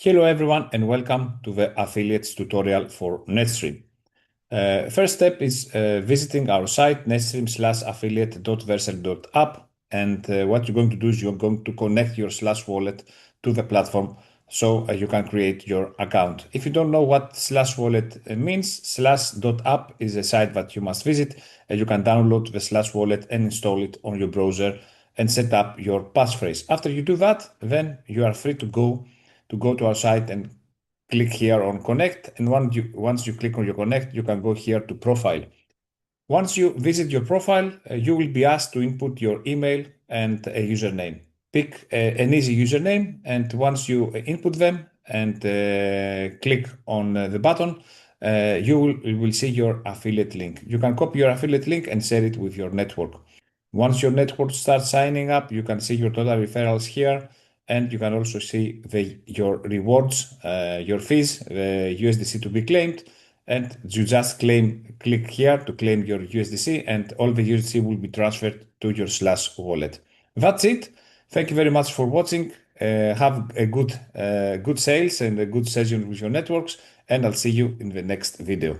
Hello everyone and welcome to the affiliates tutorial for NetStream. First step is visiting our site netstream/affiliate.vercel.app, and what you're going to do is you're going to connect your Slash wallet to the platform so you can create your account. If you don't know what Slash wallet means, slash.app is a site that you must visit. You can download the Slash wallet and install it on your browser and set up your passphrase. After you do that, then you are free to go to our site and click here on connect. And once you click on your connect, you can go here to profile. Once you visit your profile, you will be asked to input your email and a username. Pick an easy username, and once you input them and click on the button, you will see your affiliate link. You can copy your affiliate link and share it with your network. Once your network starts signing up, you can see your total referrals here, and you can also see your rewards, your fees, the USDC to be claimed, and you just click here to claim your USDC, and all the USDC will be transferred to your Slash wallet. That's it. Thank you very much for watching. Have a good sales and a good session with your networks, and I'll see you in the next video.